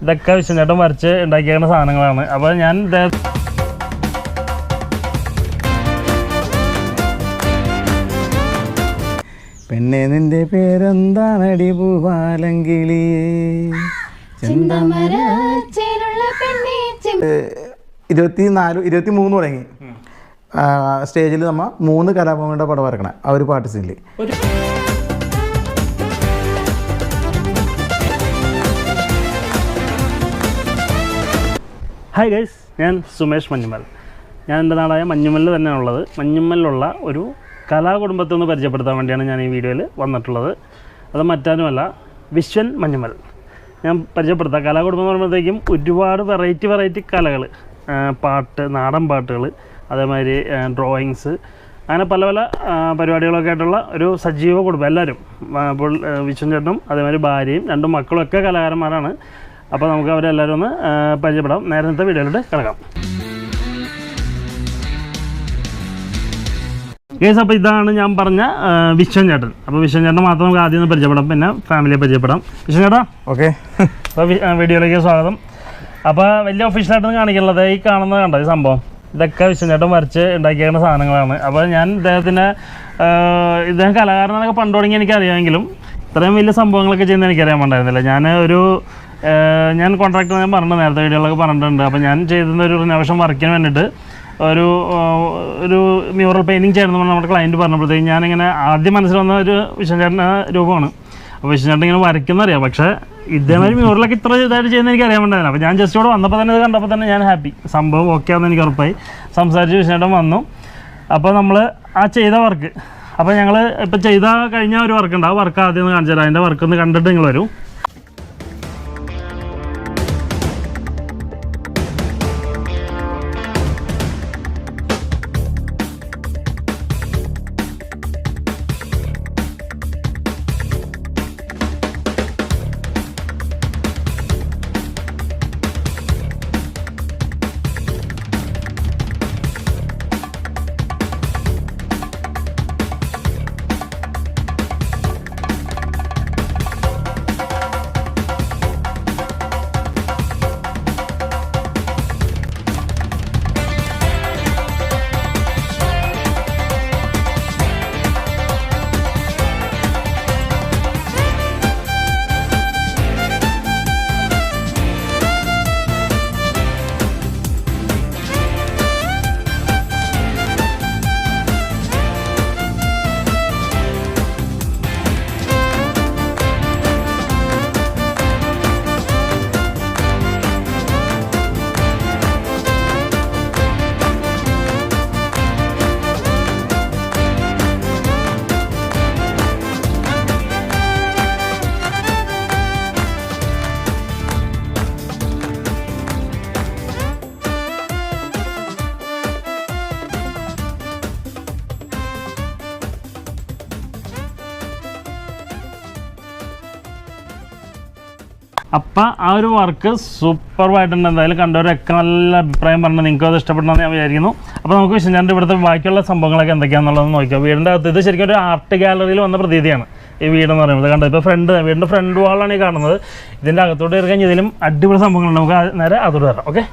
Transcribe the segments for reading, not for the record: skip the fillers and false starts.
ഇതൊക്കെ വിശ്വചേട്ടൻ വരച്ച് ഉണ്ടാക്കിയേക്കുന്ന സാധനങ്ങളാണ്. അപ്പോൾ ഞാൻ പെണ്ണെ നിന്റെ പേരെന്താണടി പൂവാലങ്കിളിയേ 23 തുടങ്ങി സ്റ്റേജിൽ നമ്മൾ 3 കലാഭവന്റെ പടം വരക്കണം. ആ ഒരു പാട്ട് സീനിൽ ഹായ് ഗൈസ്, ഞാൻ സുമേഷ് മഞ്ഞുമൽ. ഞാൻ എൻ്റെ നാടായ മഞ്ഞുമലിൽ തന്നെയാണുള്ളത്. മഞ്ഞുമലിലുള്ള ഒരു കലാകുടുംബത്തെ ഒന്ന് പരിചയപ്പെടുത്താൻ വേണ്ടിയാണ് ഞാൻ ഈ വീഡിയോയിൽ വന്നിട്ടുള്ളത്. അത് മറ്റാരുമല്ല, വിശ്വൻ മഞ്ഞുമൽ. ഞാൻ പരിചയപ്പെടുത്താം. കലാകുടുംബം എന്ന് പറയുമ്പോഴത്തേക്കും ഒരുപാട് വെറൈറ്റി കലകൾ, പാട്ട്, നാടൻ പാട്ടുകൾ, അതേമാതിരി ഡ്രോയിങ്സ്, അങ്ങനെ പല പരിപാടികളൊക്കെ ആയിട്ടുള്ള ഒരു സജീവ കുടുംബം. എല്ലാവരും അപ്പോൾ വിശ്വൻ ചേട്ടനും അതേമാതിരി ഭാര്യയും 2 മക്കളൊക്കെ കലാകാരന്മാരാണ്. അപ്പോൾ നമുക്ക് അവരെല്ലാവരും ഒന്ന് പരിചയപ്പെടാം. നേരത്തെ വീഡിയോയിലോട്ട് കിടക്കാം. ഗൈസ്, അപ്പോൾ ഇതാണ് ഞാൻ പറഞ്ഞ വിശ്വൻ ചേട്ടൻ. അപ്പോൾ വിശ്വൻ ചേട്ടൻ മാത്രം നമുക്ക് ആദ്യം ഒന്ന് പരിചയപ്പെടാം, പിന്നെ ഫാമിലിയെ പരിചയപ്പെടാം. വിശ്വൻ ചേട്ടാ, ഓക്കെ. അപ്പോൾ വീഡിയോയിലേക്ക് സ്വാഗതം. അപ്പോൾ വലിയ ഒഫീഷ്യലായിട്ടൊന്നും കാണിക്കുള്ളത് ഈ കാണുന്നത് കണ്ടോ, ഈ സംഭവം ഇതൊക്കെ വിശ്വൻ ചേട്ടൻ വരച്ച് ഉണ്ടാക്കിയേക്കുന്ന സാധനങ്ങളാണ്. അപ്പോൾ ഞാൻ ഇദ്ദേഹം കലാകാരനൊക്കെ പണ്ട് തുടങ്ങി എനിക്കറിയാമെങ്കിലും ഇത്രയും വലിയ സംഭവങ്ങളൊക്കെ ചെയ്യുന്നത് എനിക്കറിയാൻ പാടിയിരുന്നില്ല. ഞാൻ കോൺട്രാക്ടർ ഞാൻ പറഞ്ഞിട്ടുണ്ട്, നേരത്തെ വീഡിയോകളൊക്കെ പറഞ്ഞിട്ടുണ്ട്. അപ്പോൾ ഞാൻ ചെയ്തിരുന്ന ഒരു റിനോവേഷൻ വർക്കിന് വേണ്ടിയിട്ട് ഒരു മ്യൂറൽ പെയിൻറ്റിങ് ചെയ്യണമെന്ന് പറഞ്ഞാൽ നമ്മുടെ ക്ലയൻറ്റ് പറഞ്ഞപ്പോഴത്തേക്കും ഞാനിങ്ങനെ ആദ്യം മനസ്സിൽ വന്ന ഒരു വിശ്വൻ ചേട്ടൻ്റെ രൂപമാണ്. അപ്പോൾ വിശ്വൻ ചേട്ടൻ ഇങ്ങനെ വരയ്ക്കുന്നറിയാം, പക്ഷേ ഇതേമാതിരി മ്യൂറലൊക്കെ ഇത്ര ഇതായിട്ട് ചെയ്യുന്നത് എനിക്ക് അറിയാൻ വേണ്ടിയില്ല. അപ്പോൾ ഞാൻ ജസ്റ്റ് ഇവിടെ വന്നപ്പോൾ തന്നെ ഇത് കണ്ടപ്പോൾ തന്നെ ഞാൻ ഹാപ്പി, സംഭവം ഓക്കെ ആണെന്ന് എനിക്ക് ഉറപ്പായി. സംസാരിച്ച് വിശ്വൻ ചേട്ടൻ വന്നു. അപ്പോൾ നമ്മൾ ആ ചെയ്ത വർക്ക്, അപ്പോൾ ഞങ്ങൾ ഇപ്പോൾ കഴിഞ്ഞ ഒരു വർക്കുണ്ട്, ആ വർക്ക് ആദ്യം ഒന്ന് കാണിച്ചു തരാം. അതിൻ്റെ വർക്ക് ഒന്ന് കണ്ടിട്ട് നിങ്ങൾ വരൂ. അപ്പം ആ ഒരു വർക്ക് സൂപ്പർവായിട്ടുണ്ട്. എന്തായാലും കണ്ടവരൊക്കെ നല്ല അഭിപ്രായം പറഞ്ഞു, നിങ്ങൾക്ക് അത് ഇഷ്ടപ്പെടണമെന്ന് ഞാൻ വിചാരിക്കുന്നു. അപ്പോൾ നമുക്ക് വിശ്വൻ ഇവിടുത്തെ ബാക്കിയുള്ള സംഭവങ്ങളൊക്കെ എന്തൊക്കെയാണെന്നുള്ളത് നോക്കാം. വീടിൻ്റെ അകത്ത് ഇത് ശരിക്കും ഒരു ആർട്ട് ഗാലറിയിൽ വന്ന പ്രതീതിയാണ് ഈ വീടെന്ന് പറയുന്നത്. കണ്ടോ, ഇപ്പോൾ വീടിൻ്റെ ഫ്രണ്ട് വാളാണ് ഈ കാണുന്നത്. ഇതിൻ്റെ അകത്തോട്ട് ഇറങ്ങി ഇതിലും അടിപൊളി സംഭവങ്ങളുണ്ട്. നമുക്ക് നേരെ അതോട് വരാം. ഓക്കെ.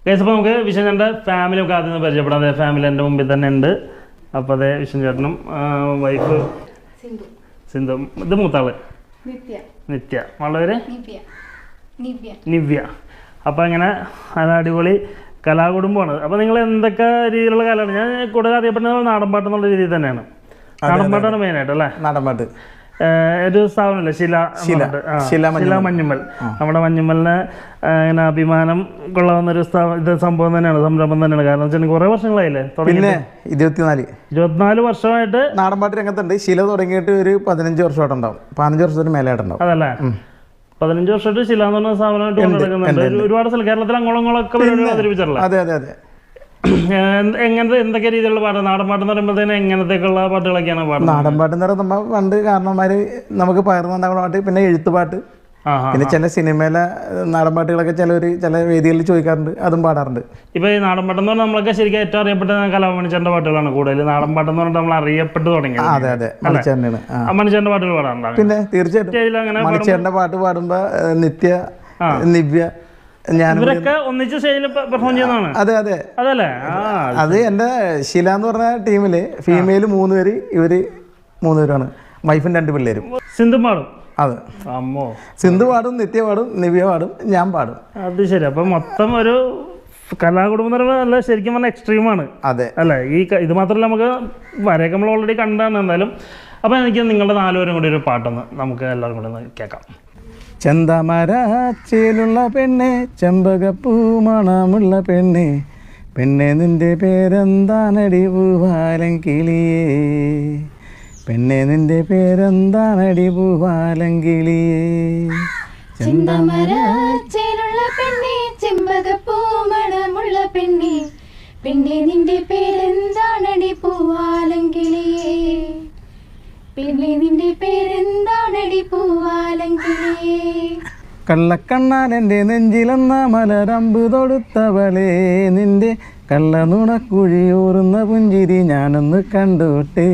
ഗൈസ്, അപ്പോൾ നമുക്ക് വിശ്വൻ ചേട്ടൻ്റെ ഫാമിലി ഒക്കെ ആദ്യം പരിചയപ്പെടാം. അതേ ഫാമിലി എൻ്റെ മുമ്പിൽ തന്നെ ഉണ്ട്. അപ്പോൾ അതേ വിശ്വൻ ചേട്ടനും വൈഫ് സിന്ധു, ഇത് മൂത്താള് നിത്യ, വളരെ നിവ്യ. അപ്പോൾ അങ്ങനെ നല്ല അടിപൊളി കലാകുടുംബമാണ്. അപ്പോൾ നിങ്ങൾ എന്തൊക്കെ രീതിയിലുള്ള കലയാണ്? ഞാൻ കൂടുതൽ അറിയപ്പെടുന്നത് നാടൻപാട്ട് എന്നുള്ള രീതിയിൽ തന്നെയാണ്. നാടൻപാട്ടാണ് മെയിനായിട്ട് അല്ലേ? നാടൻപാട്ട്. ഒരു സ്ഥാപനമല്ലേ ശില മഞ്ഞുമ്മൽ. നമ്മുടെ മഞ്ഞുമ്മലിന് ഇങ്ങനെ അഭിമാനം കൊള്ളാവുന്നൊരു സംഭവം തന്നെയാണ്, സംരംഭം തന്നെയാണ്. കാരണം വെച്ചാൽ കുറേ വർഷങ്ങളായില്ലേ പിന്നെ 24 വർഷമായിട്ട് നാടൻപാട്ട് രംഗത്തുണ്ട്. ശില തുടങ്ങിയിട്ട് ഒരു 15 വർഷമായിട്ടുണ്ടാവും, 15 വർഷത്തിന് മേലായിട്ടുണ്ടാവും. അതല്ലേ? 15 വർഷമായിട്ട് ശില എന്ന് പറഞ്ഞ സ്ഥാപനമായിട്ട് കൊണ്ടുനടക്കുന്നുണ്ട്. ഒരുപാട് സ്ഥലം കേരളത്തിൽ അങ്ങോളങ്ങളൊക്കെ പരിപാടികൾ അവതരിപ്പിച്ചിട്ടുള്ളത്. അതെ അതെ അതെ. എങ്ങനത്തെ എന്തൊക്കെ രീതിയിലുള്ള പാട്ട്? നാടൻപാട്ട് എന്ന് പറയുമ്പോഴത്തേന് എങ്ങനത്തേക്കുള്ള പാട്ടുകളൊക്കെയാണ് പാടുന്നത്? നാടൻപാട്ട് എന്ന് പറയുമ്പോൾ നമ്മൾ പണ്ട് കാരണന്മാര് നമുക്ക് പകർന്നു പാട്ട്, പിന്നെ എഴുത്തുപാട്ട്, പിന്നെ ചില സിനിമയിലെ നാടൻപാട്ടുകളൊക്കെ ചില വേദികളിൽ ചോദിക്കാറുണ്ട്, അതും പാടാറുണ്ട്. ഇപ്പൊ ഈ നാടൻപാട്ടെന്ന് പറഞ്ഞാൽ നമ്മളൊക്കെ ശരിക്കും ഏറ്റവും അറിയപ്പെട്ട കലാമണിച്ചേട്ടൻ്റെ പാട്ടുകളാണ് കൂടുതൽ. നാടൻപാട്ടെന്ന് പറഞ്ഞാൽ നമ്മൾ അറിയപ്പെട്ട് തുടങ്ങി. അതെ അതെ, മണിച്ചേട്ടനാണ്. മണിച്ചേട്ടൻ്റെ പാട്ടുകൾ പാടാറുണ്ട്. പിന്നെ തീർച്ചയായിട്ടും മണിച്ചേട്ടൻ്റെ പാട്ട് പാടുമ്പോ നിത്യ, നിവ്യ, ഇവരൊക്കെ ഒന്നിച്ച് സ്റ്റേജിൽ പെർഫോം ചെയ്യുന്നതാണ്. അതെ അതെ അതല്ലേ? അത് എൻ്റെ ശില എന്ന് പറഞ്ഞ ടീമില് ഫീമെയിൽ 3 പേര്, ഇവര് 3 പേരാണ്, വൈഫും 2 പിള്ളേരും. സിന്ധു പാടും? അതെ, അമ്മോ. സിന്ധു പാടും, നിത്യ പാടും, നിവ്യ പാടും, ഞാൻ പാടും. അത് ശരി. അപ്പൊ മൊത്തം ഒരു കലാകുടുംബം എന്ന് പറയുമ്പോൾ നല്ല ശരിക്കും പറഞ്ഞാൽ എക്സ്ട്രീമാണ്. അതെ അല്ലേ? ഇത് മാത്രമല്ല, നമുക്ക് വരെയൊക്കെ നമ്മൾ ഓൾറെഡി കണ്ടാണ്. എന്തായാലും അപ്പോൾ എനിക്ക് നിങ്ങളുടെ 4 പേരും കൂടി ഒരു പാട്ടൊന്ന് നമുക്ക് എല്ലാവരും കൂടി ഒന്ന് കേൾക്കാം. ചന്തമരച്ചിലുള്ള പെണ്ണെ, ചെമ്പകപ്പൂ മണമുള്ള പെണ്ണെ, പെണ്ണെ നിന്റെ പേരെന്താണടി പൂവാലൻ കിളിയേ, പെണ്ണെ നിന്റെ പേരെന്താണടി പൂവാലൻ കിളിയേ. ചന്തമരച്ചിലുള്ള പെണ്ണെ, ചെമ്പകപ്പൂ മണമുള്ള പെണ്ണെ, പെണ്ണെ നിന്റെ പേരെന്താണടി പൂവാലൻ കിളിയേ, പെണ്ണെ നിന്റെ പേരെന്താണടി പൂവാലൻ കിളിയേ. കള്ളക്കണ്ണാലെൻ്റെ നെഞ്ചിലെന്ന മലരമ്പ് തൊടുത്തവളെ, നിന്റെ കള്ളനുണക്കുഴിയൂറുന്ന പുഞ്ചിരി ഞാനൊന്ന് കണ്ടോട്ടെ.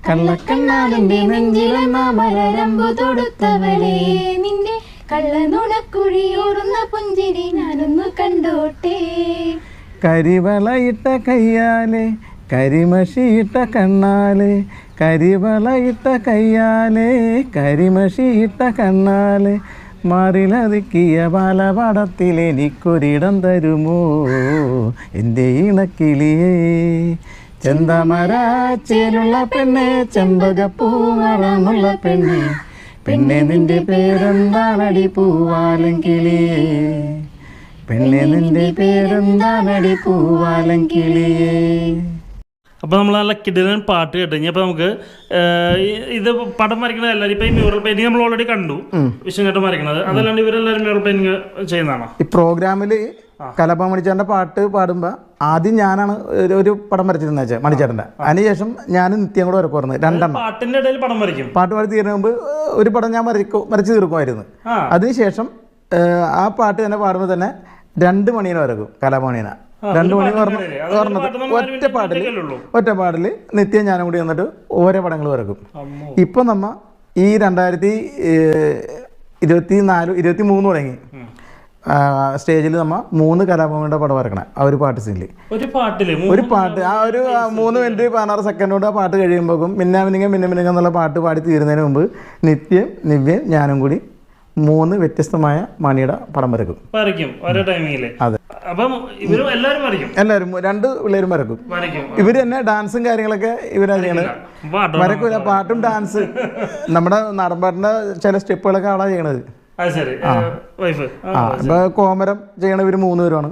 കള്ളക്കണ്ണാലെൻ്റെ നെഞ്ചിലെന്ന മലരമ്പ് തൊടുത്തവളെ, നിന്റെ കള്ളനുണക്കുഴിയൂറുന്ന പുഞ്ചിരി ഞാനൊന്ന് കണ്ടോട്ടെ. കരിവളയിട്ട കയ്യാലെ, കരിമഷിയിട്ട കണ്ണാലെ, കരിവളയിട്ട കയ്യാലെ, കരിമഷിയിട്ട കണ്ണാലെ, മാറിലതുക്കിയ ബാലപാടത്തിൽ എനിക്കൊരിടം തരുമോ എൻ്റെ ഇണക്കിളിയേ. ചെന്തമരച്ചിലുള്ള പെണ്ണെ, ചെമ്പകപ്പൂ മണമുള്ള പെണ്ണെ, പെണ്ണെ നിന്റെ പേരെന്താണടി പൂവാലൻ കിളിയേ, പെണ്ണെ നിന്റെ പേരെന്താണടി പൂവാലൻ കിളിയേ. അപ്പോൾ നമ്മൾ നല്ല കിടിലൻ പാട്ട് കേട്ട് കഴിഞ്ഞപ്പോൾ നമുക്ക് ഇത് പടം വരയ്ക്കുന്നത് എല്ലാവരും ഇപ്പോൾ ഈ മ്യൂറൽ പെയിന്റിങ് നമ്മൾ ഓൾറെഡി കണ്ടു, വിഷ്ണുചേട്ടൻ വരയ്ക്കുന്നത്. അതല്ലാണ്ട് ഇവരെല്ലാവരും മ്യൂറൽ പെയിന്റിങ് ചെയ്യുന്നതാണോ? ഈ പ്രോഗ്രാമിൽ കലാഭവൻ മണിച്ചേട്ടൻ്റെ പാട്ട് പാടുമ്പോൾ ആദ്യം ഞാനാണ് ഒരു പടം വരച്ചിരുന്നത് വെച്ചാൽ മണിച്ചേട്ടൻ്റെ. അതിനുശേഷം ഞാൻ നിത്യം കൂടെ വരക്കുമായിരുന്നു, 2 എണ്ണം. പാട്ടിൻ്റെ ഇടയിൽ പടം വരയ്ക്കും. പാട്ട് പാടി തീരുന്ന മുമ്പ് ഒരു പടം ഞാൻ വരച്ച് തീർക്കുമായിരുന്നു. അതിനുശേഷം ആ പാട്ട് തന്നെ പാടുമ്പോൾ തന്നെ 2 മണിനെ വരക്കും കലാഭവനീന. 2 മണി പറഞ്ഞത് ഒറ്റ പാട്ടിൽ നിത്യം ഞാനും കൂടി വന്നിട്ട് ഓരോ പടങ്ങൾ വരക്കും. ഇപ്പം നമ്മ ഈ 2023 തുടങ്ങി സ്റ്റേജിൽ നമ്മ 3 കലാഭവന്റെ പടം വരക്കണേ. ആ ഒരു പാട്ട് സീനിൽ ഒരു പാട്ട്, ആ ഒരു 3 മിനിറ്റ് 16 സെക്കൻഡ് കൊണ്ട് ആ പാട്ട് കഴിയുമ്പോഴും മിന്നാമിനിങ്ങ എന്നുള്ള പാട്ട് പാടി തീരുന്നതിന് മുമ്പ് നിത്യം, നിവ്യം, ഞാനും കൂടി 3 വ്യത്യസ്തമായ മണിയുടെ പടം വരക്കും. അതെ, എല്ലാവരും 2 പിള്ളേരും വരക്കും. ഇവര് തന്നെ ഡാൻസും കാര്യങ്ങളൊക്കെ ഇവരാ ചെയ്യണത്. വരക്കൂല, പാട്ടും ഡാൻസ്, നമ്മുടെ നാടൻപാട്ടിന്റെ ചില സ്റ്റെപ്പുകളൊക്കെ ആളാ ചെയ്യണത്. ഇപ്പൊ കോമരം ചെയ്യണ ഇവര് 3 പേരുമാണ്.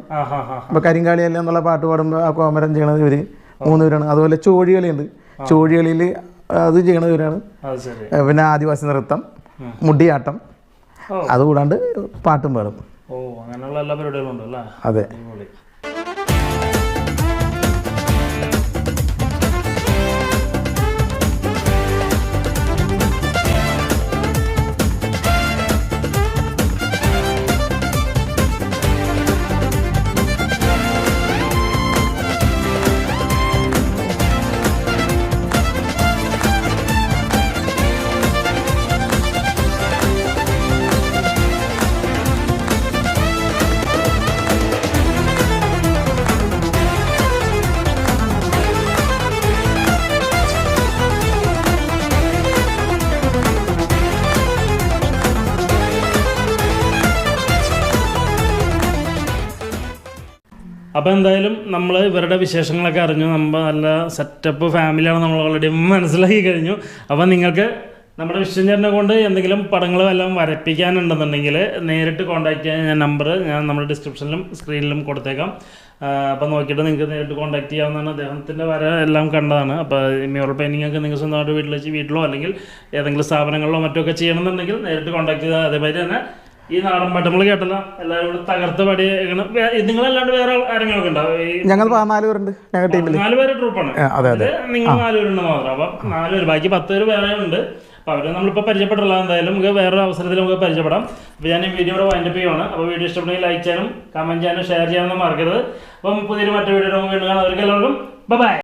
ഇപ്പൊ കരിങ്കാളിയല്ല എന്നുള്ള പാട്ട് പാടുമ്പോ ആ കോമരം ചെയ്യണത് ഇവര് 3 പേരാണ്. അതുപോലെ ചോഴികളിയുണ്ട്, ചോഴികളിയിൽ അത് ചെയ്യണത് ഇവരാണ്. പിന്നെ ആദിവാസി നൃത്തം, മുടിയാട്ടം, അതുകൂടാണ്ട് പാട്ടും പാടും. അങ്ങനെയുള്ള എല്ലാ പരിപാടികളും ഉണ്ട് അല്ലേ? അതെ. അപ്പോൾ എന്തായാലും നമ്മൾ ഇവരുടെ വിശേഷങ്ങളൊക്കെ അറിഞ്ഞു. നമ്മൾ നല്ല സെറ്റപ്പ് ഫാമിലിയാണ് നമ്മൾ ഓൾറെഡി മനസ്സിലാക്കി കഴിഞ്ഞു. അപ്പോൾ നിങ്ങൾക്ക് നമ്മുടെ വിശ്വചേട്ടനെ കൊണ്ട് എന്തെങ്കിലും പടങ്ങൾ എല്ലാം വരപ്പിക്കാനുണ്ടെന്നുണ്ടെങ്കിൽ നേരിട്ട് കോൺടാക്ട് ചെയ്യാൻ ഞാൻ നമ്പർ ഞാൻ നമ്മുടെ ഡിസ്ക്രിപ്ഷനിലും സ്ക്രീനിലും കൊടുത്തേക്കാം. അപ്പോൾ നോക്കിയിട്ട് നിങ്ങൾക്ക് നേരിട്ട് കോൺടാക്ട് ചെയ്യാവുന്നതാണ്. അദ്ദേഹത്തിൻ്റെ വര എല്ലാം കണ്ടതാണ്. അപ്പോൾ മ്യൂറൽ പെയിൻറ്റിംഗ് ഒക്കെ നിങ്ങൾ സ്വന്തമായിട്ട് വീട്ടിലോ അല്ലെങ്കിൽ ഏതെങ്കിലും സ്ഥാപനങ്ങളിലോ മറ്റോ ഒക്കെ ചെയ്യണമെന്നുണ്ടെങ്കിൽ നേരിട്ട് കോൺടാക്ട് ചെയ്താൽ. അതേമാതിരി തന്നെ ഈ നാടൻ പാട്ട് നമ്മൾ കേട്ടല്ലോ, എല്ലാവരും കൂടെ തകർത്ത് പാടി. നിങ്ങളല്ലാണ്ട് വേറെ ആരെങ്കിലും ഉണ്ടോ? ഞങ്ങൾ 4 പേരുണ്ട് ഞങ്ങളുടെ ടീമിൽ. 4 പേര് ട്രൂപ്പാണ്. നിങ്ങൾ 4 പേരുണ്ട് മാത്രം. അപ്പം 4 പേര്, ബാക്കി 10 പേര് വേറെ ഉണ്ട്. അപ്പോൾ അവർ നമ്മളിപ്പോൾ പരിചയപ്പെട്ടില്ല. എന്തായാലും നമുക്ക് വേറൊരു അവസരത്തിൽ നമുക്ക് പരിചയപ്പെടാം. അപ്പോൾ ഞാൻ ഈ വീഡിയോയുടെ വൈൻഡപ്പ് ചെയ്യുവാണ്. അപ്പോൾ വീഡിയോ ഇഷ്ടപ്പെട്ടെങ്കിൽ ലൈക്ക് ചെയ്യാനും കമൻറ്റ് ചെയ്യാനും ഷെയർ ചെയ്യാനൊന്നും മറക്കരുത്. അപ്പം പുതിയൊരു മറ്റു വീഡിയോ വീണ്ടും കാണാം. അവർക്ക് എല്ലാവർക്കും ബൈ.